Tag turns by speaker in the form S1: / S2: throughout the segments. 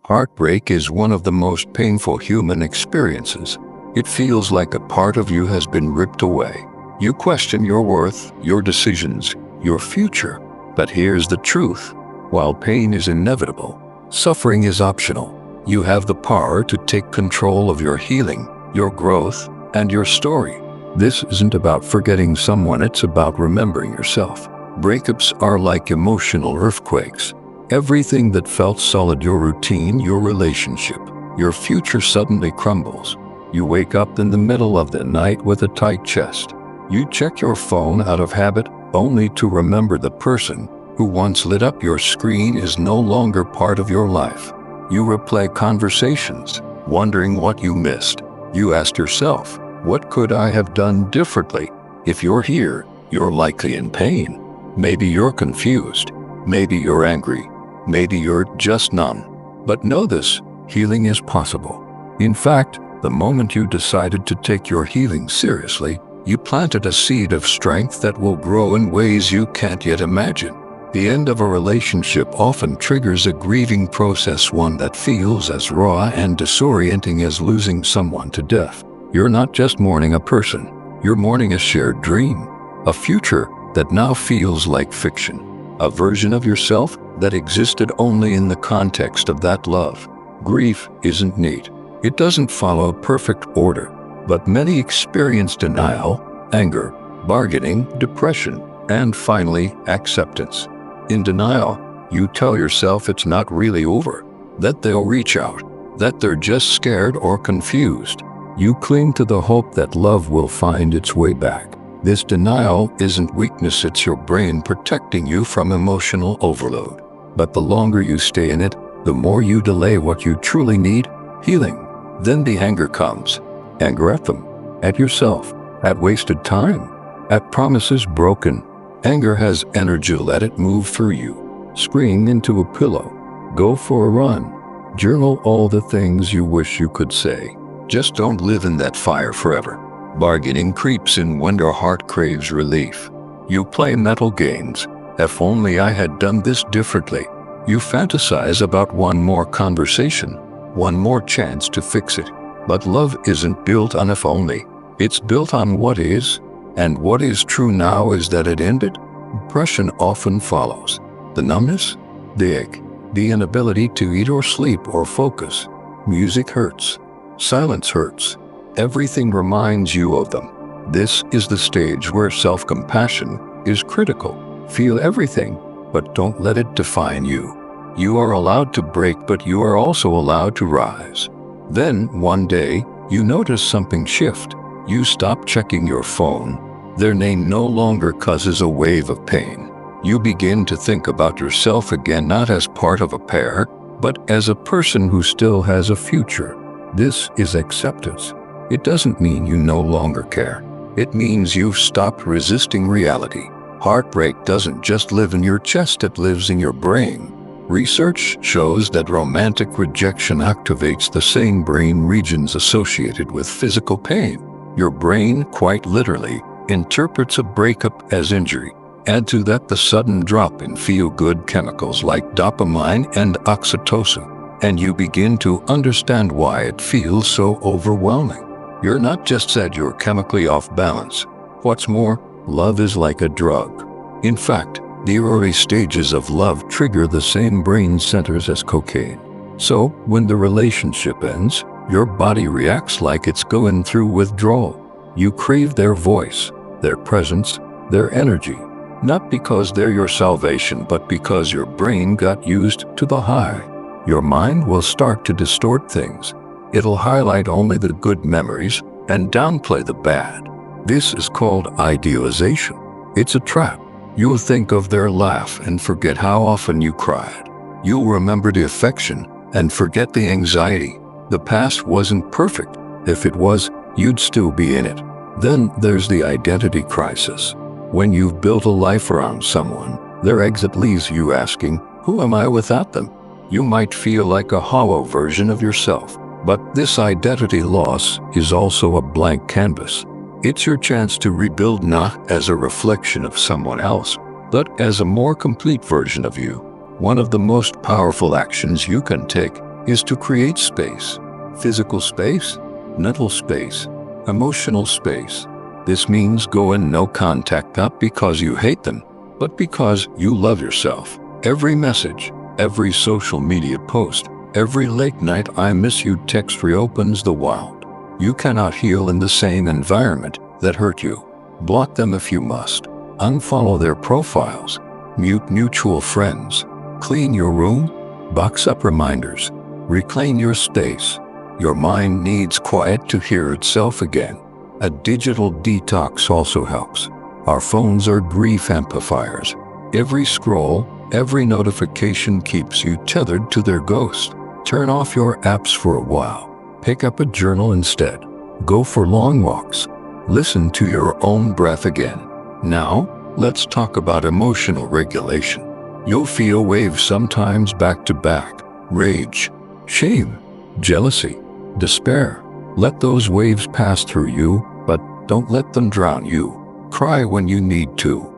S1: Heartbreak is one of the most painful human experiences. It feels like a part of you has been ripped away. You question your worth, your decisions, your future. But here's the truth. While pain is inevitable, suffering is optional. You have the power to take control of your healing, your growth, and your story. This isn't about forgetting someone, it's about remembering yourself. Breakups are like emotional earthquakes. Everything that felt solid, your routine, your relationship, your future suddenly crumbles. You wake up in the middle of the night with a tight chest. You check your phone out of habit, only to remember the person who once lit up your screen is no longer part of your life. You replay conversations, wondering what you missed. You ask yourself, what could I have done differently? If you're here, you're likely in pain. Maybe you're confused. Maybe you're angry. Maybe you're just numb. But know this, healing is possible. In fact, the moment you decided to take your healing seriously, you planted a seed of strength that will grow in ways you can't yet imagine. The end of a relationship often triggers a grieving process, one that feels as raw and disorienting as losing someone to death. You're not just mourning a person, you're mourning a shared dream, a future that now feels like fiction, a version of yourself that existed only in the context of that love. Grief isn't neat. It doesn't follow a perfect order, but many experience denial, anger, bargaining, depression, and finally, acceptance. In denial, you tell yourself it's not really over, that they'll reach out, that they're just scared or confused. You cling to the hope that love will find its way back. This denial isn't weakness, it's your brain protecting you from emotional overload. But the longer you stay in it, the more you delay what you truly need, healing. Then the anger comes. Anger at them, at yourself, at wasted time, at promises broken. Anger has energy, let it move through you. Scream into a pillow. Go for a run. Journal all the things you wish you could say. Just don't live in that fire forever. Bargaining creeps in when your heart craves relief. You play mental games. If only I had done this differently. You fantasize about one more conversation, one more chance to fix it. But love isn't built on if only. It's built on what is, and what is true now is that it ended. Depression often follows. The numbness, the ache, the inability to eat or sleep or focus. Music hurts. Silence hurts. Everything reminds you of them. This is the stage where self-compassion is critical. Feel everything, but don't let it define you. You are allowed to break, but you are also allowed to rise. Then, one day, you notice something shift. You stop checking your phone. Their name no longer causes a wave of pain. You begin to think about yourself again, not as part of a pair, but as a person who still has a future. This is acceptance. It doesn't mean you no longer care. It means you've stopped resisting reality. Heartbreak doesn't just live in your chest, it lives in your brain. Research shows that romantic rejection activates the same brain regions associated with physical pain. Your brain, quite literally, interprets a breakup as injury. Add to that the sudden drop in feel-good chemicals like dopamine and oxytocin, and you begin to understand why it feels so overwhelming. You're not just sad, you're chemically off balance. What's more, love is like a drug. In fact, the early stages of love trigger the same brain centers as cocaine. So, when the relationship ends, your body reacts like it's going through withdrawal. You crave their voice, their presence, their energy. Not because they're your salvation, but because your brain got used to the high. Your mind will start to distort things. It'll highlight only the good memories and downplay the bad. This is called idealization. It's a trap. You'll think of their laugh and forget how often you cried. You'll remember the affection and forget the anxiety. The past wasn't perfect. If it was, you'd still be in it. Then there's the identity crisis. When you've built a life around someone, their exit leaves you asking, who am I without them? You might feel like a hollow version of yourself. But this identity loss is also a blank canvas. It's your chance to rebuild, not as a reflection of someone else, but as a more complete version of you. One of the most powerful actions you can take is to create space. Physical space, mental space, emotional space. This means go in no contact not because you hate them, but because you love yourself. Every message, every social media post, every late night I miss you text reopens the wild. You cannot heal in the same environment that hurt you. Block them if you must. Unfollow their profiles. Mute mutual friends. Clean your room. Box up reminders. Reclaim your space. Your mind needs quiet to hear itself again. A digital detox also helps. Our phones are grief amplifiers. Every scroll, every notification keeps you tethered to their ghost. Turn off your apps for a while. Pick up a journal instead. Go for long walks. Listen to your own breath again. Now, let's talk about emotional regulation. You'll feel waves sometimes back to back. Rage, shame, jealousy, despair. Let those waves pass through you, but don't let them drown you. Cry when you need to.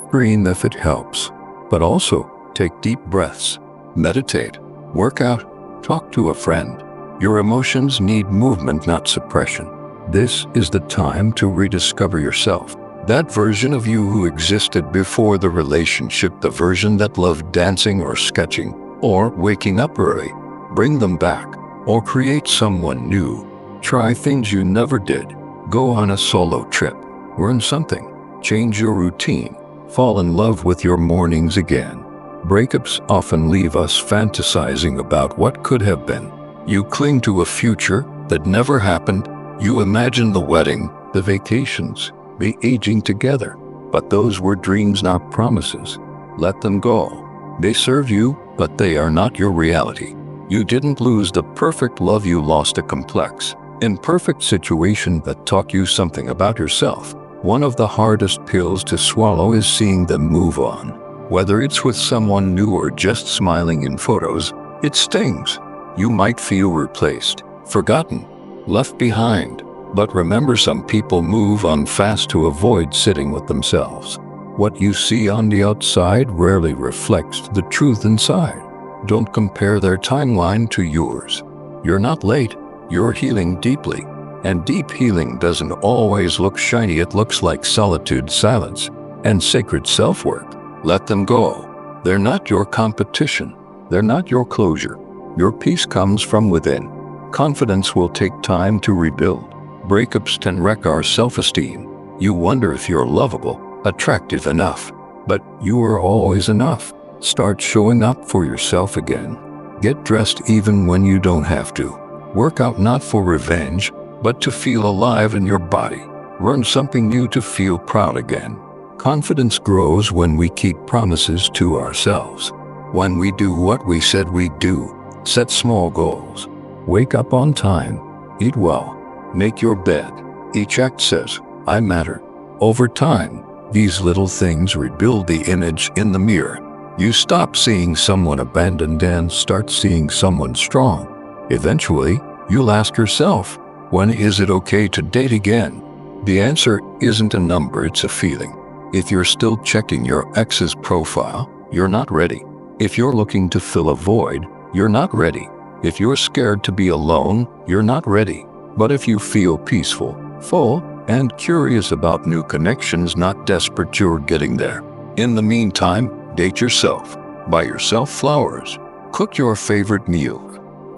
S1: Scream if it helps. But also, take deep breaths. Meditate. Work out. Talk to a friend. Your emotions need movement, not suppression. This is the time to rediscover yourself. That version of you who existed before the relationship, the version that loved dancing or sketching, or waking up early. Bring them back, or create someone new. Try things you never did. Go on a solo trip. Learn something. Change your routine. Fall in love with your mornings again. Breakups often leave us fantasizing about what could have been. You cling to a future that never happened. You imagine the wedding, the vacations, the aging together. But those were dreams, not promises. Let them go. They serve you, but they are not your reality. You didn't lose the perfect love, you lost a complex, imperfect situation that taught you something about yourself. One of the hardest pills to swallow is seeing them move on. Whether it's with someone new or just smiling in photos, it stings. You might feel replaced, forgotten, left behind. But remember, some people move on fast to avoid sitting with themselves. What you see on the outside rarely reflects the truth inside. Don't compare their timeline to yours. You're not late, you're healing deeply. And deep healing doesn't always look shiny. It looks like solitude, silence, and sacred self-work. Let them go. They're not your competition. They're not your closure. Your peace comes from within. Confidence will take time to rebuild. Breakups can wreck our self-esteem. You wonder if you're lovable, attractive enough. But you are always enough. Start showing up for yourself again. Get dressed even when you don't have to. Work out not for revenge, but to feel alive in your body. Learn something new to feel proud again. Confidence grows when we keep promises to ourselves. When we do what we said we'd do. Set small goals. Wake up on time. Eat well. Make your bed. Each act says, I matter. Over time, these little things rebuild the image in the mirror. You stop seeing someone abandoned and start seeing someone strong. Eventually, you'll ask yourself, when is it okay to date again? The answer isn't a number, it's a feeling. If you're still checking your ex's profile, you're not ready. If you're looking to fill a void, you're not ready. If you're scared to be alone, you're not ready. But if you feel peaceful, full, and curious about new connections, not desperate, you're getting there. In the meantime, date yourself. Buy yourself flowers. Cook your favorite meal.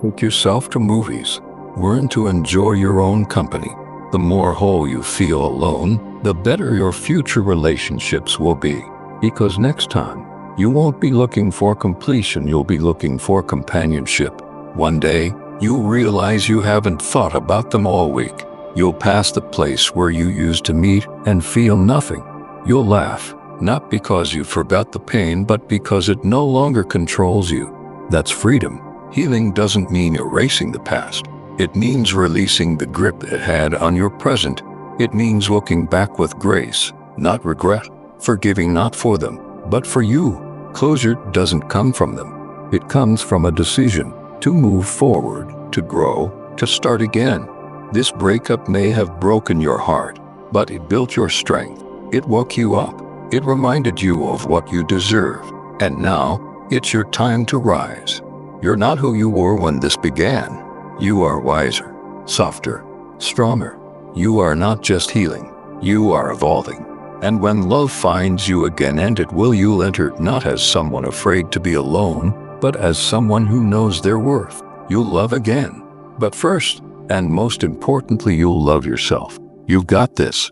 S1: Take yourself to movies. Learn to enjoy your own company. The more whole you feel alone, the better your future relationships will be. Because next time, you won't be looking for completion, you'll be looking for companionship. One day, you'll realize you haven't thought about them all week. You'll pass the place where you used to meet and feel nothing. You'll laugh, not because you forgot the pain, but because it no longer controls you. That's freedom. Healing doesn't mean erasing the past. It means releasing the grip it had on your present. It means looking back with grace, not regret. Forgiving not for them, but for you. Closure doesn't come from them. It comes from a decision to move forward, to grow, to start again. This breakup may have broken your heart, but it built your strength. It woke you up. It reminded you of what you deserve. And now, it's your time to rise. You're not who you were when this began. You are wiser, softer, stronger. You are not just healing, you are evolving. And when love finds you again, and it will, you'll enter it not as someone afraid to be alone, but as someone who knows their worth. You'll love again. But first, and most importantly, you'll love yourself. You've got this.